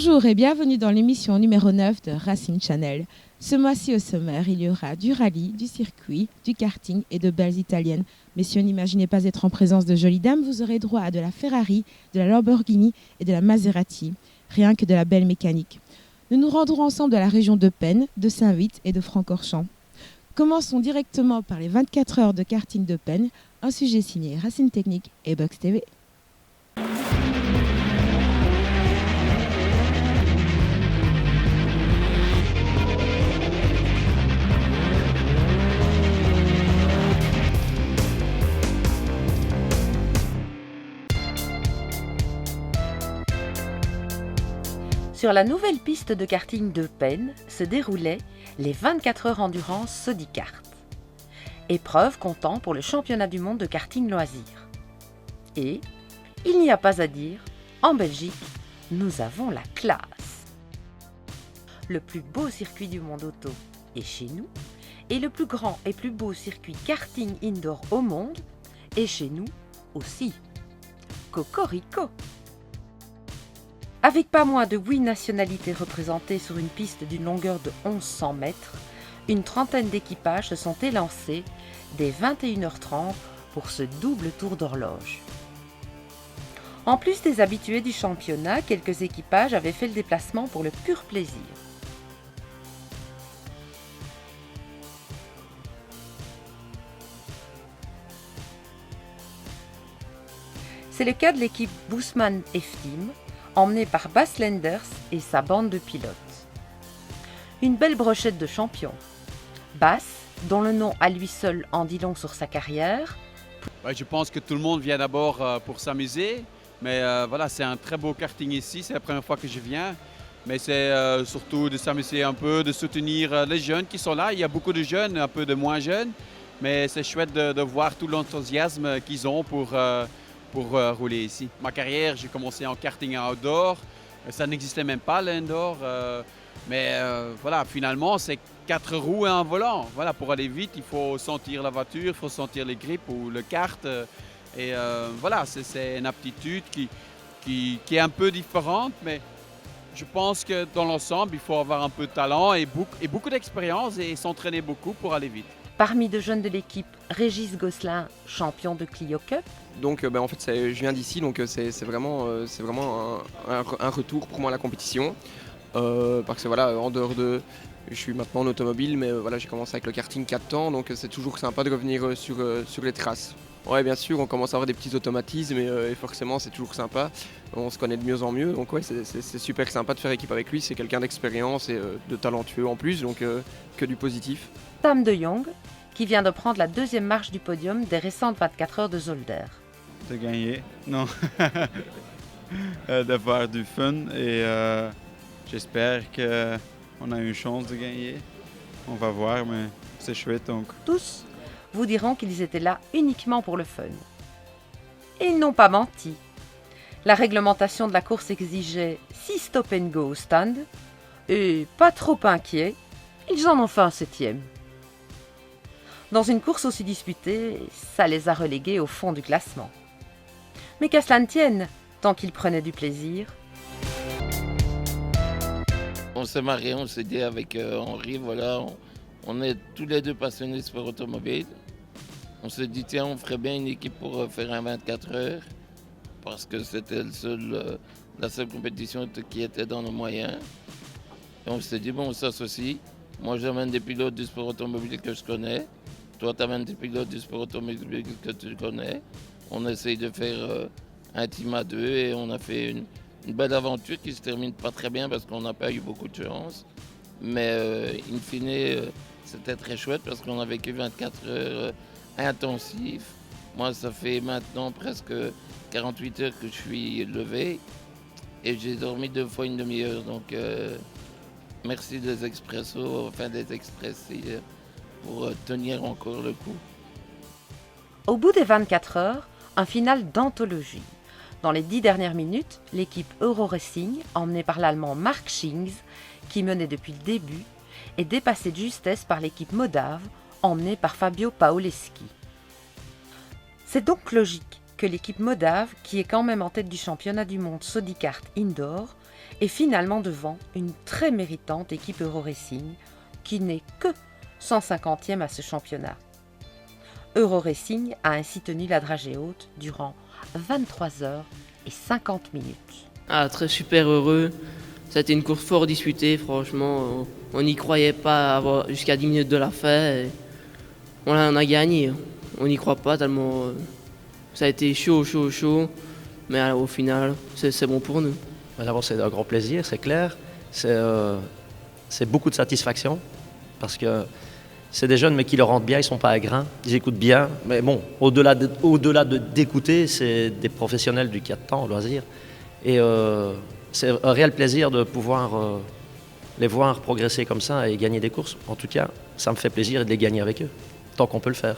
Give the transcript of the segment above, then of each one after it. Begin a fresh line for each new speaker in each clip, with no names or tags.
Bonjour et bienvenue dans l'émission numéro 9 de Racing Channel. Ce mois-ci au sommaire, il y aura du rallye, du circuit, du karting et de belles italiennes. Messieurs, n'imaginez pas être en présence de jolies dames, vous aurez droit à de la Ferrari, de la Lamborghini et de la Maserati. Rien que de la belle mécanique. Nous nous rendrons ensemble à la région de Penne, de Saint-Vith et de Francorchamps. Commençons directement par les 24 heures de karting de Penne, un sujet signé Racing Technique et Box TV.
Sur la nouvelle piste de karting de Penne se déroulaient les 24 heures endurance Sodicart. Épreuve comptant pour le championnat du monde de karting loisirs. Et, il n'y a pas à dire, en Belgique, nous avons la classe. Le plus beau circuit du monde auto est chez nous, et le plus grand et plus beau circuit karting indoor au monde est chez nous aussi. Cocorico! Avec pas moins de 8 nationalités représentées sur une piste d'une longueur de 1100 mètres, une trentaine d'équipages se sont élancés dès 21h30 pour ce double tour d'horloge. En plus des habitués du championnat, quelques équipages avaient fait le déplacement pour le pur plaisir. C'est le cas de l'équipe Bousman F-Team, emmenée par Bas Lenders et sa bande de pilotes. Une belle brochette de champions. Bas, dont le nom à lui seul en dit long sur sa carrière.
Je pense que tout le monde vient d'abord pour s'amuser, mais voilà, c'est un très beau karting ici, c'est la première fois que je viens. Mais c'est surtout de s'amuser un peu, de soutenir les jeunes qui sont là. Il y a beaucoup de jeunes, un peu de moins jeunes, mais c'est chouette de voir tout l'enthousiasme qu'ils ont pour rouler ici. Ma carrière, j'ai commencé en karting outdoor. Ça n'existait même pas l'indoor. Mais voilà, finalement, c'est 4 roues et un volant. Voilà, pour aller vite, il faut sentir la voiture, il faut sentir les grippes ou le kart. Et voilà, c'est une aptitude qui est un peu différente, mais je pense que dans l'ensemble, il faut avoir un peu de talent et beaucoup d'expérience et s'entraîner beaucoup pour aller vite.
Parmi de jeunes de l'équipe, Régis Gosselin, champion de Clio Cup.
Donc en fait, je viens d'ici, donc c'est vraiment un retour pour moi à la compétition. Parce que voilà, en dehors de... Je suis maintenant en automobile, mais voilà, j'ai commencé avec le karting 4 ans, donc c'est toujours sympa de revenir sur les traces. Ouais, bien sûr, on commence à avoir des petits automatismes et forcément c'est toujours sympa. On se connaît de mieux en mieux, donc ouais, c'est super sympa de faire équipe avec lui. C'est quelqu'un d'expérience et de talentueux en plus, donc que du positif.
Tam de Jong, qui vient de prendre la deuxième marche du podium des récentes 24 heures de Zolder.
De gagner, non. D'avoir du fun et j'espère qu'on a une chance de gagner. On va voir, mais c'est chouette donc.
Tous vous diront qu'ils étaient là uniquement pour le fun. Et ils n'ont pas menti. La réglementation de la course exigeait 6 stop and go au stand et, pas trop inquiets, ils en ont fait un 7e. Dans une course aussi disputée, ça les a relégués au fond du classement. Mais qu'à cela ne tienne, tant qu'ils prenaient du plaisir.
On s'est mariés, on s'est dit avec Henri, voilà, on est tous les deux passionnés de sport automobile. On s'est dit, tiens, on ferait bien une équipe pour faire un 24 heures, parce que c'était la seule compétition qui était dans nos moyens. Et on s'est dit, bon, on s'associe. Moi, j'amène des pilotes du sport automobile que je connais. Toi, tu amènes des pilotes du sport automobile que tu connais. On essaye de faire un team à deux et on a fait une belle aventure qui se termine pas très bien parce qu'on n'a pas eu beaucoup de chance. Mais in fine, c'était très chouette parce qu'on a vécu 24 heures intensives. Moi, ça fait maintenant presque 48 heures que je suis levé et j'ai dormi 2 fois une demi-heure. Donc, merci des expressos, enfin des expressis pour tenir encore le coup.
Au bout des 24 heures, un final d'anthologie. Dans les 10 dernières minutes, l'équipe Euro Racing, emmenée par l'Allemand Mark Schings, qui menait depuis le début, est dépassée de justesse par l'équipe Modave, emmenée par Fabio Paoleschi. C'est donc logique que l'équipe Modave, qui est quand même en tête du championnat du monde Sodicart Indoor, et finalement devant une très méritante équipe Euroracing qui n'est que 150e à ce championnat. Euroracing a ainsi tenu la dragée haute durant 23 heures et 50 minutes.
Ah, très super heureux. Ça a été une course fort disputée, franchement. On n'y croyait pas jusqu'à 10 minutes de la fin. Et on a gagné. On n'y croit pas tellement. Ça a été chaud. Mais au final, c'est bon pour nous.
D'abord, c'est un grand plaisir, c'est clair. C'est beaucoup de satisfaction parce que c'est des jeunes mais qui le rendent bien, ils ne sont pas à grain, ils écoutent bien. Mais bon, au-delà d'écouter, c'est des professionnels du 4 temps, au loisir. Et c'est un réel plaisir de pouvoir les voir progresser comme ça et gagner des courses. En tout cas, ça me fait plaisir de les gagner avec eux, tant qu'on peut le faire.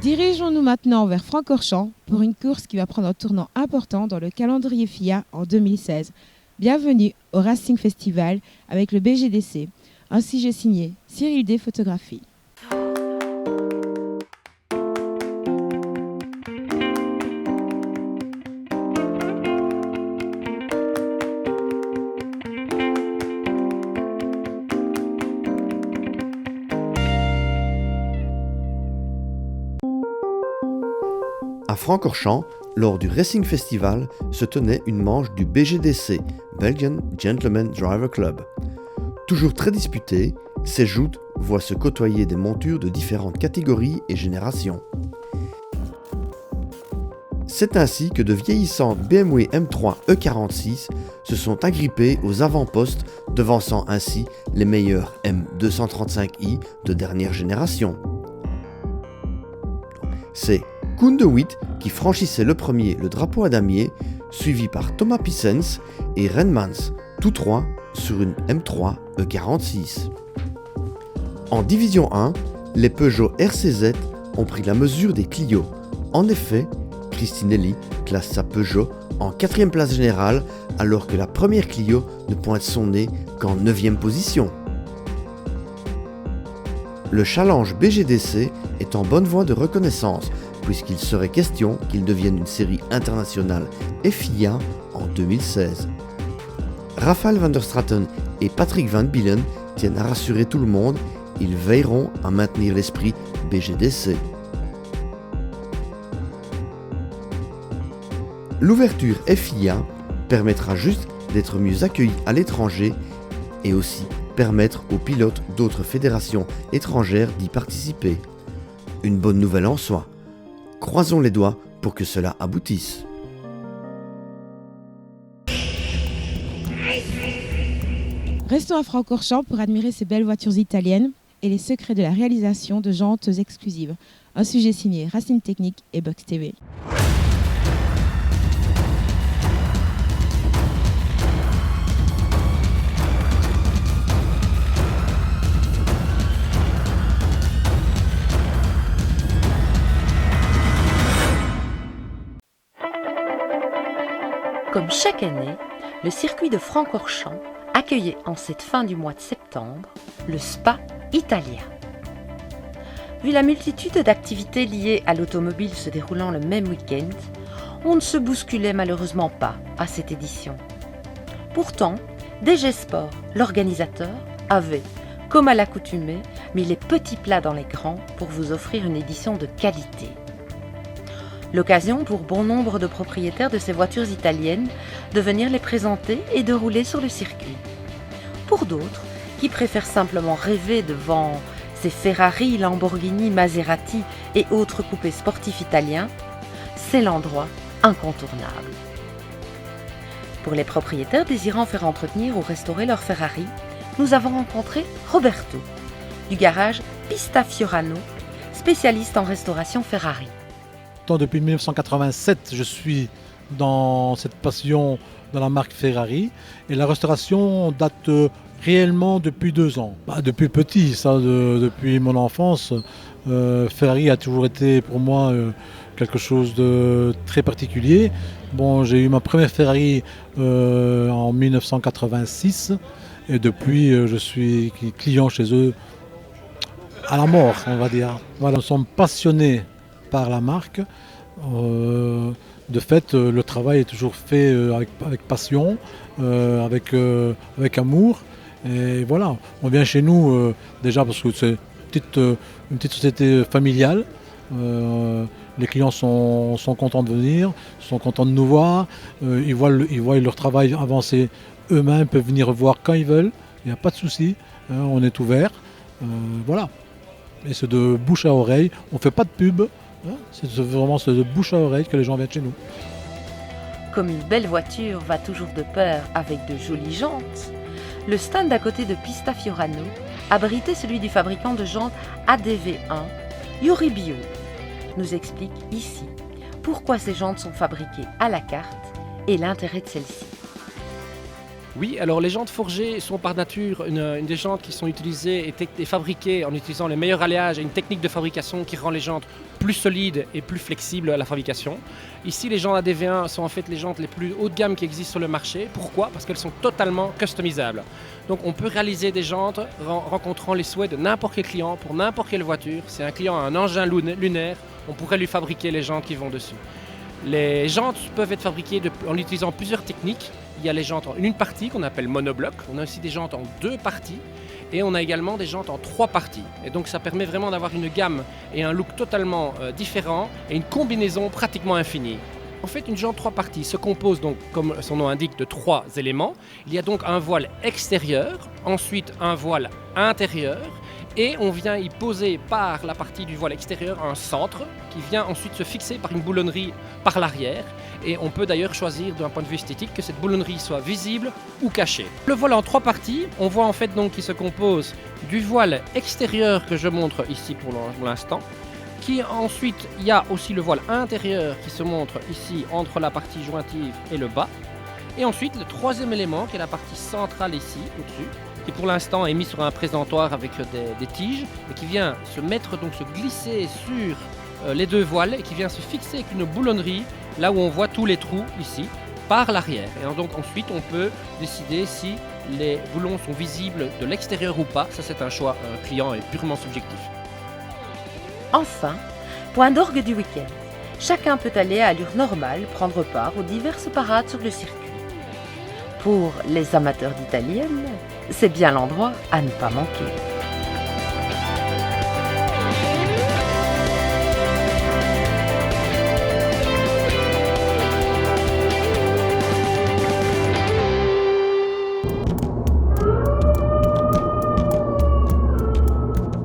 Dirigeons-nous maintenant vers Francorchamps pour une course qui va prendre un tournant important dans le calendrier FIA en 2016. Bienvenue au Racing Festival avec le BGDC. Ainsi j'ai signé Cyril D Photographie.
À Francorchamps, lors du Racing Festival, se tenait une manche du BGDC, Belgian Gentlemen Driver Club. Toujours très disputée, ces joutes voient se côtoyer des montures de différentes catégories et générations. C'est ainsi que de vieillissantes BMW M3 E46 se sont agrippées aux avant-postes, devançant ainsi les meilleurs M235i de dernière génération. C'est Koen de Witt qui franchissait le premier le drapeau à damier, suivi par Thomas Pissens et Renmans, tous trois sur une M3 E46. En Division 1, les Peugeot RCZ ont pris la mesure des Clio. En effet, Christinelli classe sa Peugeot en 4e place générale alors que la première Clio ne pointe son nez qu'en 9e position. Le challenge BGDC est en bonne voie de reconnaissance puisqu'il serait question qu'il devienne une série internationale FIA en 2016. Rafael van der Straten et Patrick Van Bielen tiennent à rassurer tout le monde, ils veilleront à maintenir l'esprit BGDC. L'ouverture FIA permettra juste d'être mieux accueillis à l'étranger et aussi permettre aux pilotes d'autres fédérations étrangères d'y participer. Une bonne nouvelle en soi. Croisons les doigts pour que cela aboutisse.
Restons à Francorchamps pour admirer ces belles voitures italiennes et les secrets de la réalisation de jantes exclusives. Un sujet signé Racine Technique et Box TV.
Comme chaque année, le circuit de Francorchamps accueillait en cette fin du mois de septembre le Spa italien. Vu la multitude d'activités liées à l'automobile se déroulant le même week-end, on ne se bousculait malheureusement pas à cette édition. Pourtant, DG Sport, l'organisateur, avait, comme à l'accoutumée, mis les petits plats dans les grands pour vous offrir une édition de qualité. L'occasion pour bon nombre de propriétaires de ces voitures italiennes de venir les présenter et de rouler sur le circuit. Pour d'autres, qui préfèrent simplement rêver devant ces Ferrari, Lamborghini, Maserati et autres coupés sportifs italiens, c'est l'endroit incontournable. Pour les propriétaires désirant faire entretenir ou restaurer leur Ferrari, nous avons rencontré Roberto, du garage Pista Fiorano, spécialiste en restauration Ferrari.
Depuis 1987, je suis dans cette passion dans la marque Ferrari. Et la restauration date réellement depuis 2 ans. Depuis petit, depuis mon enfance, Ferrari a toujours été pour moi quelque chose de très particulier. Bon, j'ai eu ma première Ferrari en 1986 et depuis je suis client chez eux à la mort, on va dire. Voilà, nous sommes passionnés par la marque. De fait, le travail est toujours fait avec passion, avec amour. Et voilà, on vient chez nous déjà parce que c'est une petite société familiale. Les clients sont contents de venir, sont contents de nous voir. Ils voient leur travail avancer eux-mêmes, peuvent venir voir quand ils veulent. Il n'y a pas de souci, on est ouvert. Voilà. Et c'est de bouche à oreille. On ne fait pas de pub. C'est vraiment de bouche à oreille que les gens viennent chez nous.
Comme une belle voiture va toujours de pair avec de jolies jantes, le stand à côté de Pista Fiorano abritait celui du fabricant de jantes ADV1, Yoribio, nous explique ici pourquoi ces jantes sont fabriquées à la carte et l'intérêt de celles-ci.
Oui, alors les jantes forgées sont par nature une des jantes qui sont utilisées et fabriquées en utilisant les meilleurs alliages et une technique de fabrication qui rend les jantes plus solides et plus flexibles à la fabrication. Ici, les jantes ADV1 sont en fait les jantes les plus haut de gamme qui existent sur le marché. Pourquoi ? Parce qu'elles sont totalement customisables. Donc on peut réaliser des jantes rencontrant les souhaits de n'importe quel client pour n'importe quelle voiture. Si un client a un engin lunaire, on pourrait lui fabriquer les jantes qui vont dessus. Les jantes peuvent être fabriquées en utilisant plusieurs techniques. Il y a les jantes en une partie qu'on appelle monobloc. On a aussi des jantes en 2 parties. Et on a également des jantes en 3 parties. Et donc ça permet vraiment d'avoir une gamme et un look totalement différent et une combinaison pratiquement infinie. En fait, une jante 3 parties se compose donc, comme son nom indique, de 3 éléments. Il y a donc un voile extérieur, ensuite un voile intérieur, et on vient y poser par la partie du voile extérieur un centre qui vient ensuite se fixer par une boulonnerie par l'arrière. Et on peut d'ailleurs choisir d'un point de vue esthétique que cette boulonnerie soit visible ou cachée. Le voile en 3 parties, on voit en fait donc qu'il se compose du voile extérieur que je montre ici pour l'instant. Ensuite, il y a aussi le voile intérieur qui se montre ici entre la partie jointive et le bas. Et ensuite, le 3e élément qui est la partie centrale ici, au-dessus, qui pour l'instant est mis sur un présentoir avec des tiges, et qui vient se mettre, donc se glisser sur les 2 voiles et qui vient se fixer avec une boulonnerie, là où on voit tous les trous ici, par l'arrière. Et donc ensuite, on peut décider si les boulons sont visibles de l'extérieur ou pas. Ça, c'est un choix client et purement subjectif.
Enfin, point d'orgue du week-end. Chacun peut aller à allure normale prendre part aux diverses parades sur le circuit. Pour les amateurs d'italienne, c'est bien l'endroit à ne pas manquer.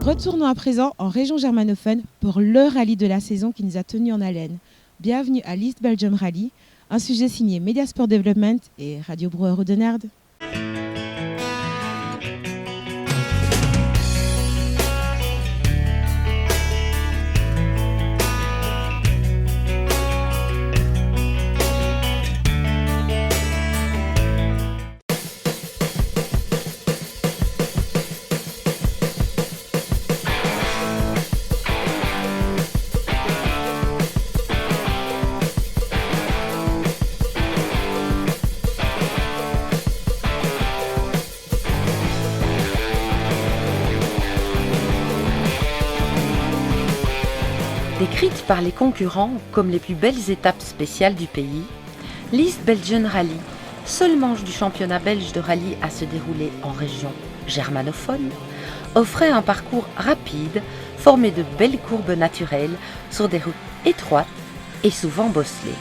Retournons à présent en région germanophone pour le rallye de la saison qui nous a tenus en haleine. Bienvenue à l'East Belgium Rally, un sujet signé Mediasport Development et Radio Brouwer Oudenaarde.
Décrite par les concurrents comme les plus belles étapes spéciales du pays, l'East Belgian Rally, seule manche du championnat belge de rallye à se dérouler en région germanophone, offrait un parcours rapide formé de belles courbes naturelles sur des routes étroites et souvent bosselées.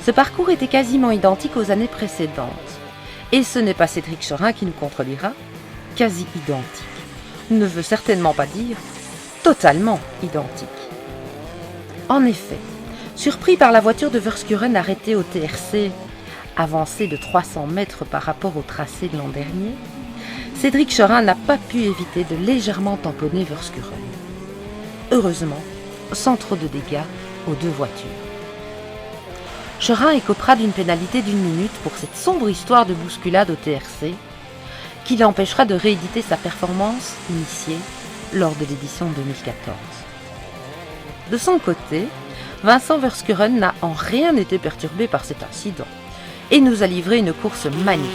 Ce parcours était quasiment identique aux années précédentes. Et ce n'est pas Cédric Chorin qui nous contredira. Quasi identique ne veut certainement pas dire totalement identique. En effet, surpris par la voiture de Verschuren arrêtée au TRC, avancée de 300 mètres par rapport au tracé de l'an dernier, Cédric Chorin n'a pas pu éviter de légèrement tamponner Verschuren. heureusement, sans trop de dégâts aux deux voitures. Chorin écopera d'une pénalité d'1 minute pour cette sombre histoire de bousculade au TRC, qui l'empêchera de rééditer sa performance initiée lors de l'édition 2014. De son côté, Vincent Verschuren n'a en rien été perturbé par cet incident et nous a livré une course magnifique,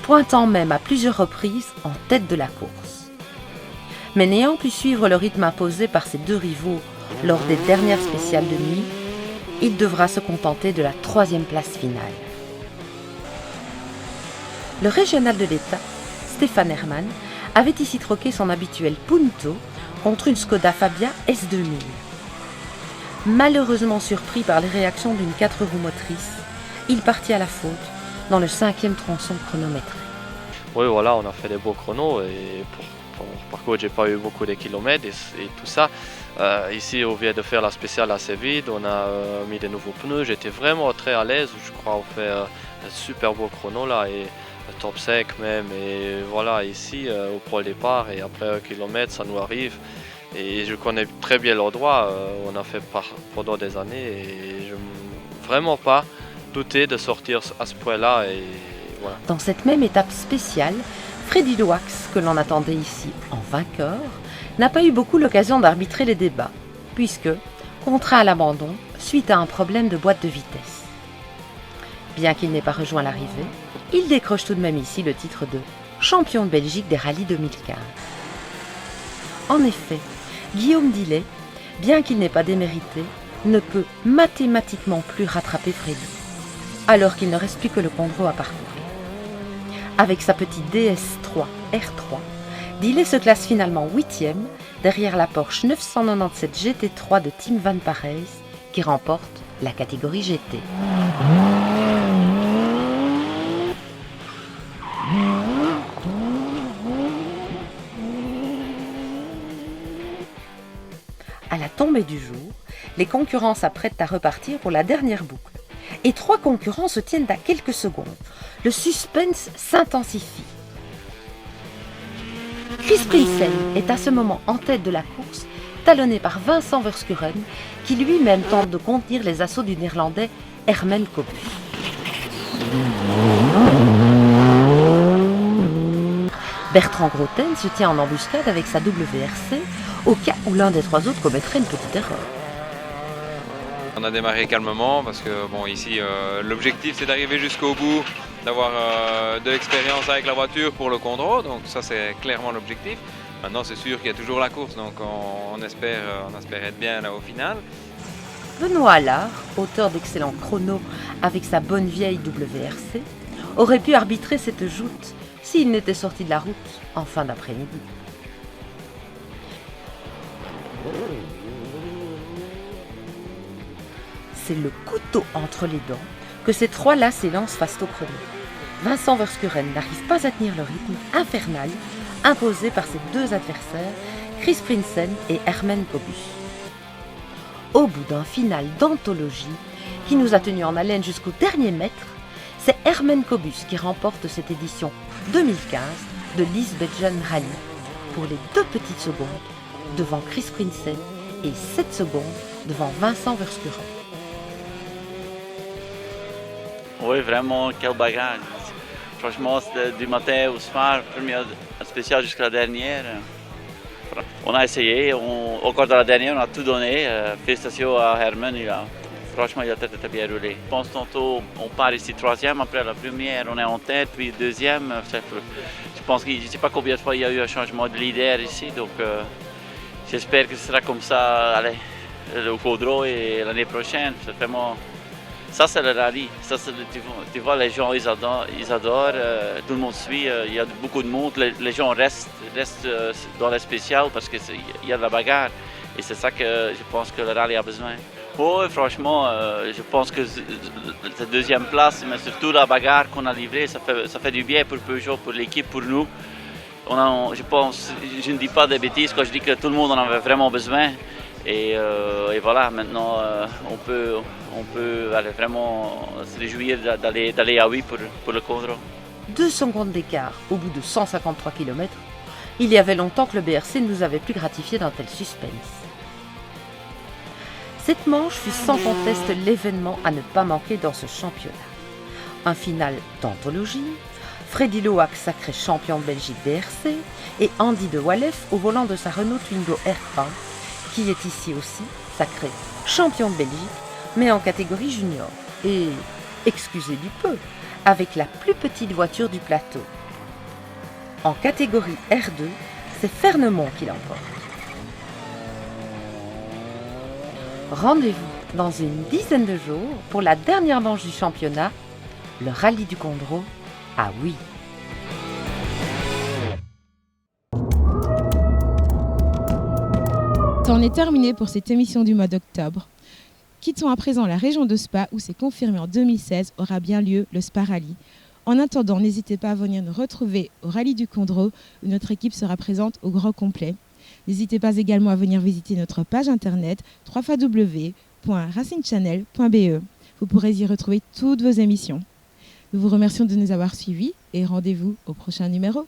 pointant même à plusieurs reprises en tête de la course. Mais n'ayant pu suivre le rythme imposé par ses deux rivaux lors des dernières spéciales de nuit, il devra se contenter de la 3e place finale. Le régional de l'État, Stéphane Hermann, avait ici troqué son habituel Punto contre une Skoda Fabia S2000. Malheureusement surpris par les réactions d'une 4 roues motrice, il partit à la faute dans le 5e tronçon chronométré.
Oui, voilà, on a fait des beaux chronos et par contre, j'ai pas eu beaucoup de kilomètres et tout ça. Ici, on vient de faire la spéciale assez vite, on a mis des nouveaux pneus, j'étais vraiment très à l'aise, je crois on fait un super beau chrono là et top 5 même. Et voilà, ici, au point de départ et après 1 kilomètre, ça nous arrive. Et je connais très bien l'endroit, on a fait pendant des années et je ne vraiment pas douté de sortir à ce point-là. Et voilà.
Dans cette même étape spéciale, Freddy Loax, que l'on attendait ici en vainqueur, n'a pas eu beaucoup l'occasion d'arbitrer les débats, puisque, contraint à l'abandon suite à un problème de boîte de vitesse. Bien qu'il n'ait pas rejoint l'arrivée, il décroche tout de même ici le titre de champion de Belgique des rallyes 2015. En effet, Guillaume Dillet, bien qu'il n'ait pas démérité, ne peut mathématiquement plus rattraper Freddy, alors qu'il ne reste plus que le Condro à parcourir. Avec sa petite DS3 R3, Dillet se classe finalement 8e derrière la Porsche 997 GT3 de Tim Van Parijs qui remporte la catégorie GT. À la tombée du jour, les concurrents s'apprêtent à repartir pour la dernière boucle. Et 3 concurrents se tiennent à quelques secondes. Le suspense s'intensifie. Chris Prinsen est à ce moment en tête de la course, talonné par Vincent Verschuren, qui lui-même tente de contenir les assauts du Néerlandais Herman Kobu. Bertrand Groten se tient en embuscade avec sa WRC, au cas où l'un des 3 autres commettrait une petite erreur.
On a démarré calmement parce que bon, ici l'objectif c'est d'arriver jusqu'au bout, d'avoir de l'expérience avec la voiture pour le Condro, donc ça c'est clairement l'objectif. Maintenant c'est sûr qu'il y a toujours la course, donc on espère être bien là au final.
Benoît Allard, auteur d'excellents chronos avec sa bonne vieille WRC, aurait pu arbitrer cette joute s'il n'était sorti de la route en fin d'après-midi. C'est le couteau entre les dents que ces 3-là s'élancent face au chrono. Vincent Verschuren n'arrive pas à tenir le rythme infernal imposé par ses 2 adversaires, Chris Prinsen et Herman Kobu. Au bout d'un final d'anthologie qui nous a tenus en haleine jusqu'au dernier mètre, c'est Herman Kobus qui remporte cette édition 2015 de l'East Belgian Rally pour les 2 petites secondes devant Chris Prinsen et 7 secondes devant Vincent Verschuren.
Oui, vraiment, quelle bagarre. Franchement, c'était du matin au soir, première spéciale jusqu'à la dernière. On a essayé, encore dans la dernière, on a tout donné. Félicitations à Herman, franchement, il a très bien roulé. Je pense tantôt, on part ici 3e, après la première, on est en tête, puis 2e. Je pense que je ne sais pas combien de fois il y a eu un changement de leader ici, donc j'espère que ce sera comme ça au Condro et l'année prochaine. C'est vraiment... Ça, c'est le rallye. Ça, tu vois, les gens, ils adorent, tout le monde suit, il y a beaucoup de monde. Les gens restent dans les spéciales parce qu'il y a de la bagarre. Et c'est ça que je pense que le rallye a besoin. Oui, franchement, je pense que cette 2e place, mais surtout la bagarre qu'on a livrée, ça fait du bien pour Peugeot, pour l'équipe, pour nous. Je ne dis pas des bêtises quand je dis que tout le monde en avait vraiment besoin. Et voilà, maintenant on peut vraiment se réjouir d'aller à 8 pour le Condro.
2 secondes d'écart au bout de 153 km, il y avait longtemps que le BRC ne nous avait plus gratifié d'un tel suspense. Cette manche fut sans conteste l'événement à ne pas manquer dans ce championnat. Un final d'anthologie, Freddy Loac sacré champion de Belgique DRC et Andy de Wallef au volant de sa Renault Twingo R1, qui est ici aussi sacré champion de Belgique, mais en catégorie junior. Et, excusez du peu, avec la plus petite voiture du plateau. En catégorie R2, c'est Fernemont qui l'emporte. Rendez-vous dans une dizaine de jours pour la dernière manche du championnat, le rallye du Condro à Oui.
C'en est terminé pour cette émission du mois d'octobre. Quittons à présent la région de Spa où c'est confirmé en 2016 aura bien lieu le Spa Rally. En attendant, n'hésitez pas à venir nous retrouver au Rallye du Condro où notre équipe sera présente au grand complet. N'hésitez pas également à venir visiter notre page internet www.racingchannel.be. Vous pourrez y retrouver toutes vos émissions. Nous vous remercions de nous avoir suivis et rendez-vous au prochain numéro.